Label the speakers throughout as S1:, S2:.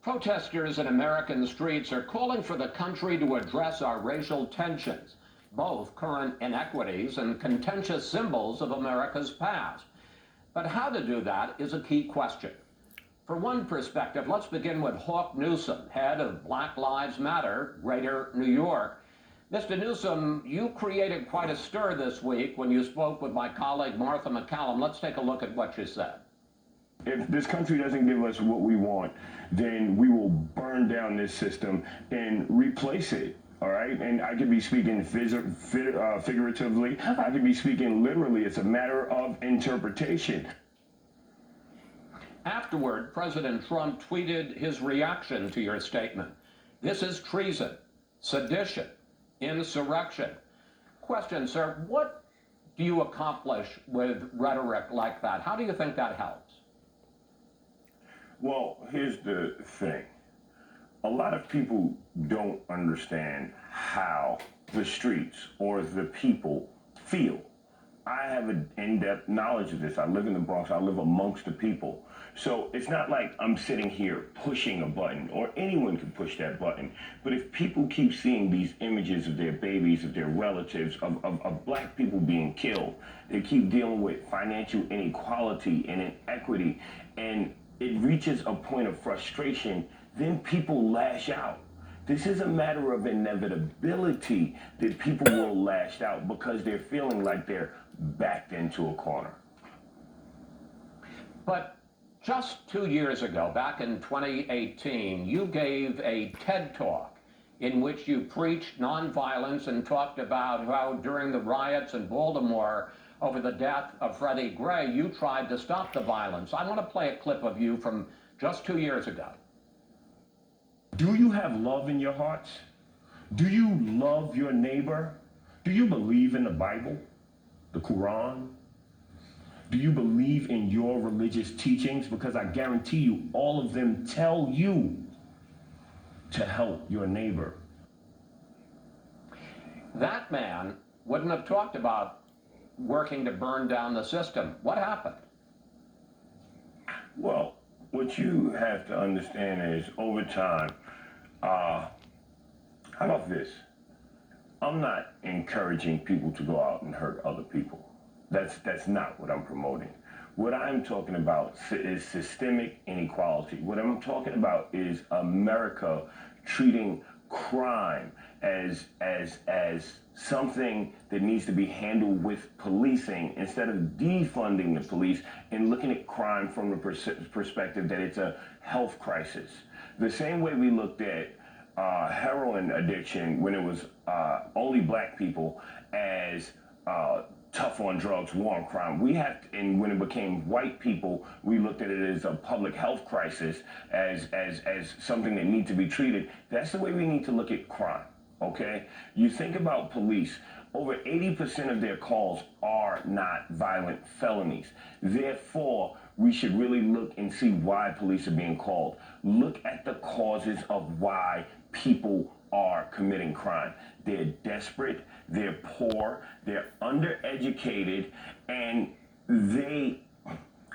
S1: Protesters in American streets are calling for the country to address our racial tensions, both current inequities and contentious symbols of America's past. But how to do that is a key question. For one perspective, let's begin with Hawk Newsome, head of Black Lives Matter, Greater New York. Mr. Newsome, you created quite a stir this week when you spoke with my colleague Martha MacCallum. Let's take a look at what you said.
S2: If this country doesn't give us what we want, then we will burn down this system and replace it. All right, and I could be speaking figuratively. I could be speaking literally. It's a matter of interpretation.
S1: Afterward, President Trump tweeted his reaction to your statement. This is treason, sedition, insurrection. Question, sir, what do you accomplish with rhetoric like that? How do you think that helps?
S2: Well, here's the thing. A lot of people don't understand how the streets or the people feel. I have an in-depth knowledge of this. I live in the Bronx. I live amongst the people. So it's not like I'm sitting here pushing a button, or anyone can push that button. But if people keep seeing these images of their babies, of their relatives, of black people being killed, they keep dealing with financial inequality and inequity, and it reaches a point of frustration, then people lash out. This is a matter of inevitability that people will lash out because they're feeling like they're backed into a corner.
S1: But just 2 years ago, back in 2018, you gave a TED Talk in which you preached nonviolence and talked about how during the riots in Baltimore over the death of Freddie Gray, you tried to stop the violence. I want to play a clip of you from just 2 years ago.
S2: Do you have love in your hearts? Do you love your neighbor? Do you believe in the Bible, the Quran? Do you believe in your religious teachings? Because I guarantee you, all of them tell you to help your neighbor.
S1: That man wouldn't have talked about working to burn down the system. What happened?
S2: Well, what you have to understand is over time, how about this? I'm not encouraging people to go out and hurt other people. That's not what I'm promoting. What I'm talking about is systemic inequality. What I'm talking about is America treating crime as something that needs to be handled with policing instead of defunding the police and looking at crime from the perspective that it's a health crisis. The same way we looked at heroin addiction when it was only black people as tough on drugs, war on crime. And when it became white people, we looked at it as a public health crisis, as something that needs to be treated. That's the way we need to look at crime, okay? You think about police, over 80% of their calls are not violent felonies. Therefore, we should really look and see why police are being called. Look at the causes of why people are committing crime. They're desperate, they're poor, they're undereducated, and they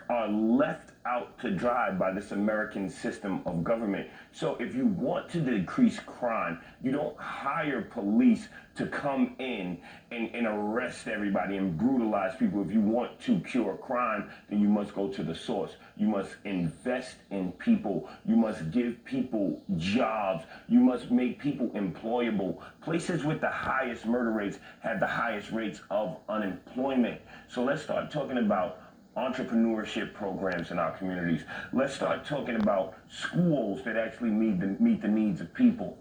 S2: are left out to dry by this American system of government. So if you want to decrease crime, you don't hire police to come in and arrest everybody and brutalize people. If you want to cure crime, then you must go to the source. You must invest in people. You must give people jobs. You must make people employable. Places with the highest murder rates have the highest rates of unemployment. So let's start talking about entrepreneurship programs in our communities. Let's start talking about schools that actually meet the needs of people.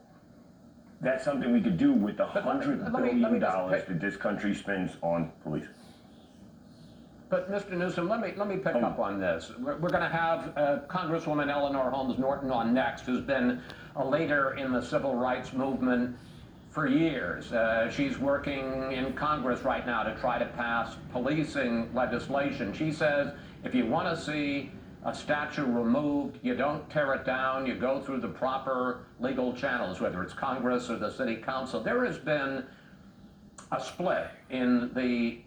S2: That's something we could do with the $100 billion that this country spends on police.
S1: But Mr. Newsome, let me pick up on this. We're going to have Congresswoman Eleanor Holmes Norton on next, who's been a leader in the civil rights movement for years. She's working in Congress right now to try to pass policing legislation. She says if you want to see a statue removed, you don't tear it down, you go through the proper legal channels, whether it's Congress or the City Council. There has been a split in the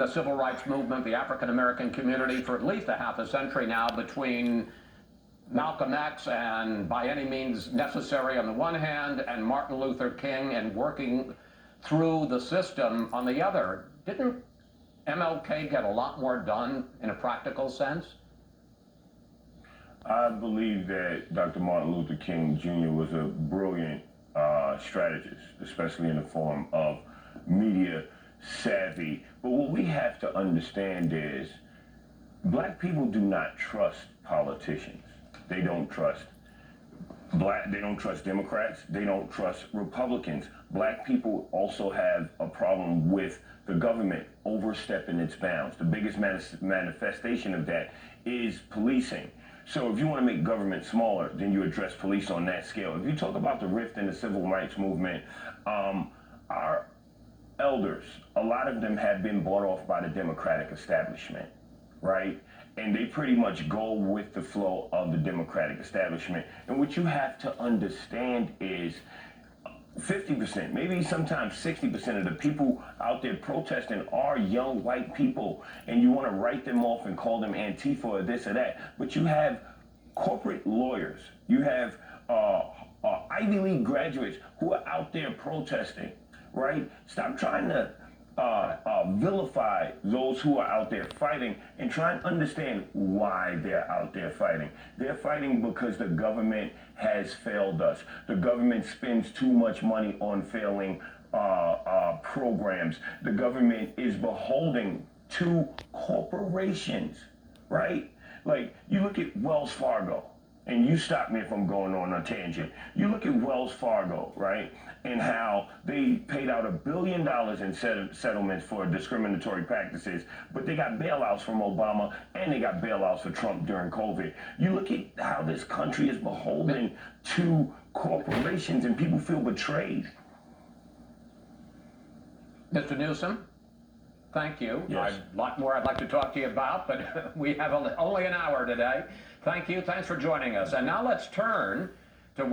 S1: civil rights movement, the African American community, for at least a half a century now, between Malcolm X and By Any Means Necessary on the one hand, and Martin Luther King and working through the system on the other. Didn't MLK get a lot more done in a practical sense?
S2: I believe that Dr. Martin Luther King Jr. was a brilliant strategist, especially in the form of media savvy. But what we have to understand is black people do not trust politicians. They don't trust they don't trust Democrats. They don't trust Republicans. Black people also have a problem with the government overstepping its bounds. The biggest manifestation of that is policing. So if you want to make government smaller, then you address police on that scale. If you talk about the rift in the civil rights movement, our elders, a lot of them have been bought off by the Democratic establishment, right? And they pretty much go with the flow of the Democratic establishment. And what you have to understand is 50%, maybe sometimes 60% of the people out there protesting are young white people, and you want to write them off and call them Antifa or this or that. But you have corporate lawyers, you have Ivy League graduates who are out there protesting, right? Stop trying to vilify those who are out there fighting and try and understand why they're out there fighting. They're fighting because the government has failed us. The government spends too much money on failing programs. The government is beholden to corporations, right? Like, you look at Wells Fargo, and you stop me if I'm going on a tangent. You look at Wells Fargo, right, and how they paid out $1 billion in settlements for discriminatory practices, but they got bailouts from Obama and they got bailouts for Trump during COVID. You look at how this country is beholden to corporations and people feel betrayed.
S1: Mr. Newsom, thank you.
S2: Yes.
S1: A lot more I'd like to talk to you about, but we have only an hour today. Thank you. Thanks for joining us. And now let's turn to